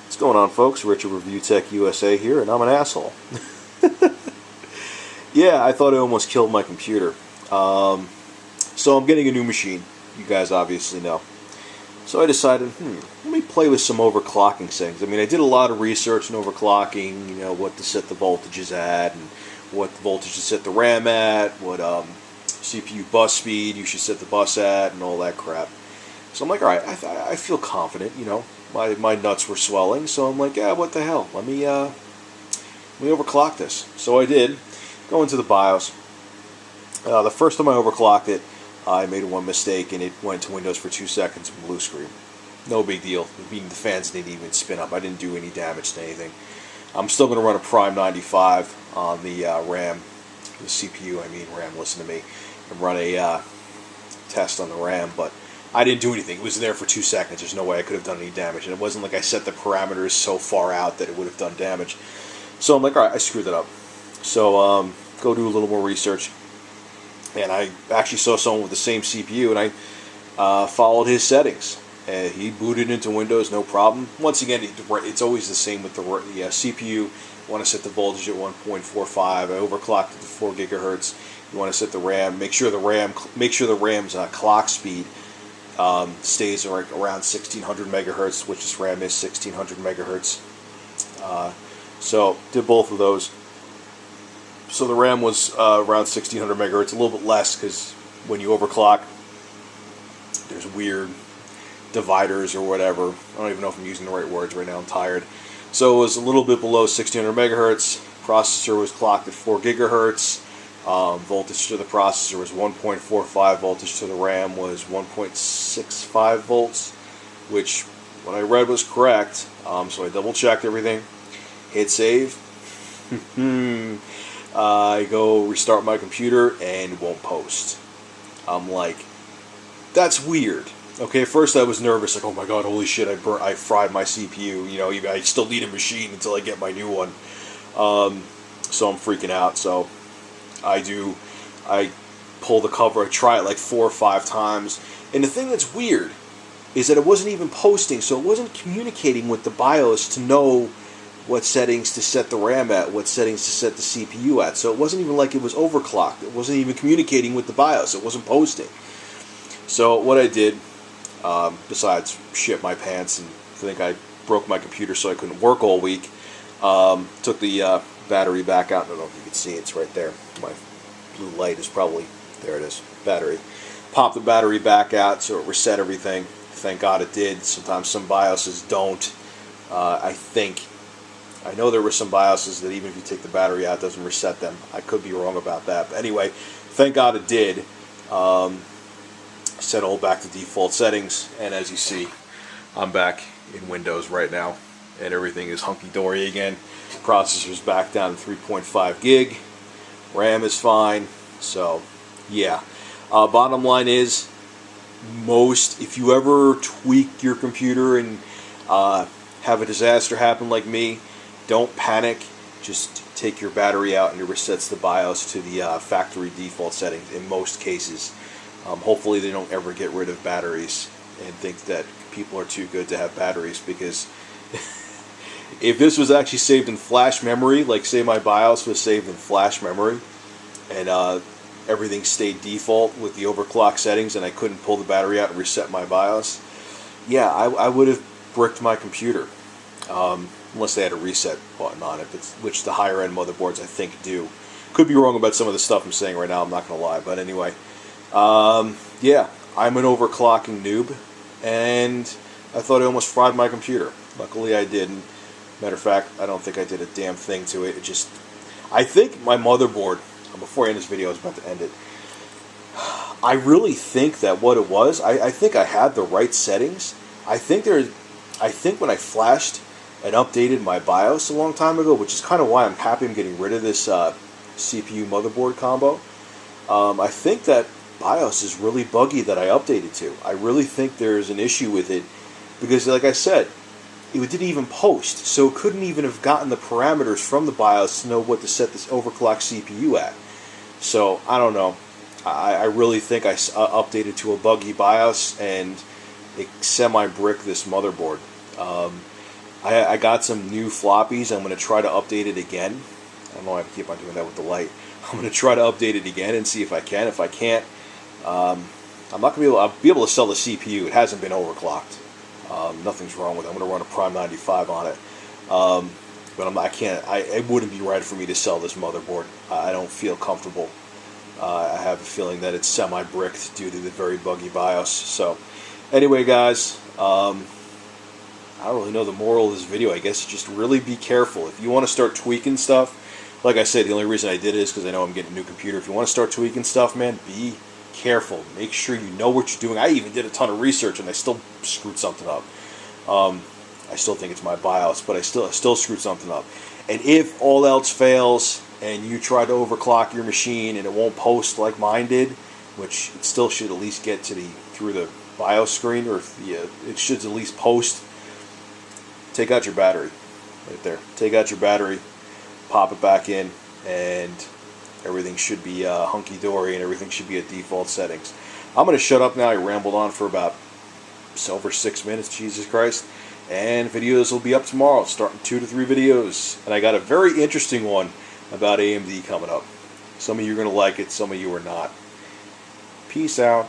What's going on, folks? Richard Review Tech USA here, and I'm an asshole. Yeah, I thought I almost killed my computer. So I'm getting a new machine. You guys obviously know. So I decided, let me play with some overclocking settings. I mean, I did a lot of research in overclocking, you know, what to set the voltages at, and what voltage to set the RAM at, what CPU bus speed you should set the bus at, and all that crap. So I'm like, all right, I feel confident, you know. My nuts were swelling, so I'm like, yeah, what the hell? Let me overclock this. So I did. Go into the BIOS. The first time I overclocked it, I made one mistake, and it went to Windows for 2 seconds and blue screen. No big deal. The fans didn't even spin up. I didn't do any damage to anything. I'm still going to run a Prime 95 on the RAM, the CPU, I mean RAM, listen to me, and run a test on the RAM, but I didn't do anything. It was there for 2 seconds. There's no way I could have done any damage, and it wasn't like I set the parameters so far out that it would have done damage. So I'm like, all right, I screwed that up. So go do a little more research, and I actually saw someone with the same CPU, and I followed his settings. He booted into Windows, no problem. Once again, it's always the same with the CPU. You want to set the voltage at 1.45. I overclocked it to 4 gigahertz. You want to set the RAM. Make sure the RAM's clock speed stays around 1600 megahertz, which this RAM is 1600 megahertz. So did both of those. So the RAM was around 1600 megahertz, a little bit less because when you overclock, there's weird dividers or whatever. I don't even know if I'm using the right words right now. I'm tired. So it was a little bit below 1600 megahertz. Processor was clocked at 4 gigahertz. Voltage to the processor was 1.45. Voltage to the RAM was 1.65 volts, which what I read was correct. So I double checked everything. Hit save. I go restart my computer and it won't post. I'm like, that's weird. Okay, at first I was nervous, like, oh my god, holy shit, I fried my CPU. You know, I still need a machine until I get my new one. So I'm freaking out. So I pull the cover, I try it like 4 or 5 times. And the thing that's weird is that it wasn't even posting, so it wasn't communicating with the BIOS to know what settings to set the RAM at, what settings to set the CPU at. So it wasn't even like it was overclocked. It wasn't even communicating with the BIOS. It wasn't posting. So what I did, besides shit my pants and think I broke my computer so I couldn't work all week, took the battery back out. I don't know if you can see it. It's right there. My blue light is probably, there it is, battery. Popped the battery back out so it reset everything. Thank God it did. Sometimes some BIOSes don't. I know there were some BIOSes that even if you take the battery out, it doesn't reset them. I could be wrong about that. But anyway, thank God it did. Set all back to default settings, and as you see, I'm back in Windows right now, and everything is hunky-dory again. Processor's back down to 3.5 gig. RAM is fine. So, yeah. Bottom line is, if you ever tweak your computer and have a disaster happen like me, don't panic. Just take your battery out and it resets the BIOS to the factory default settings in most cases. Hopefully they don't ever get rid of batteries and think that people are too good to have batteries, because if this was actually saved in flash memory, like say my BIOS was saved in flash memory and everything stayed default with the overclock settings and I couldn't pull the battery out and reset my BIOS, yeah, I would have bricked my computer. Unless they had a reset button on it, which the higher end motherboards I think do. Could be wrong about some of the stuff I'm saying right now, I'm not going to lie, but anyway. Yeah, I'm an overclocking noob, and I thought I almost fried my computer. Luckily I didn't. Matter of fact, I don't think I did a damn thing to it. I think my motherboard, before I end this video, I was about to end it. I really think that what it was, I think I had the right settings. I think when I flashed and updated my BIOS a long time ago, which is kind of why I'm happy I'm getting rid of this CPU motherboard combo. I think that BIOS is really buggy that I updated to. I really think there's an issue with it because, like I said, it didn't even post, so it couldn't even have gotten the parameters from the BIOS to know what to set this overclock CPU at. So, I don't know. I really think I updated to a buggy BIOS and it semi-bricked this motherboard. I got some new floppies. I'm going to try to update it again. I don't know why I keep on doing that with the light. I'm going to try to update it again and see if I can. If I can't, I'm not going to I'll be able to sell the CPU. It hasn't been overclocked. Nothing's wrong with it. I'm going to run a Prime 95 on it. But I can't. It wouldn't be right for me to sell this motherboard. I don't feel comfortable. I have a feeling that it's semi-bricked due to the very buggy BIOS. So, anyway, guys, I don't really know the moral of this video. I guess just really be careful. If you want to start tweaking stuff, like I said, the only reason I did it is because I know I'm getting a new computer. If you want to start tweaking stuff, man, be careful. Make sure you know what you're doing. I even did a ton of research, and I still screwed something up. I still think it's my BIOS, but I still screwed something up. And if all else fails, and you try to overclock your machine and it won't post like mine did, which it still should at least get to through the BIOS screen, or it should at least post. Take out your battery, right there. Take out your battery, pop it back in, and everything should be hunky-dory, and everything should be at default settings. I'm going to shut up now. I rambled on for about over 6 minutes, Jesus Christ. And videos will be up tomorrow, starting 2 to 3 videos. And I got a very interesting one about AMD coming up. Some of you are going to like it, some of you are not. Peace out.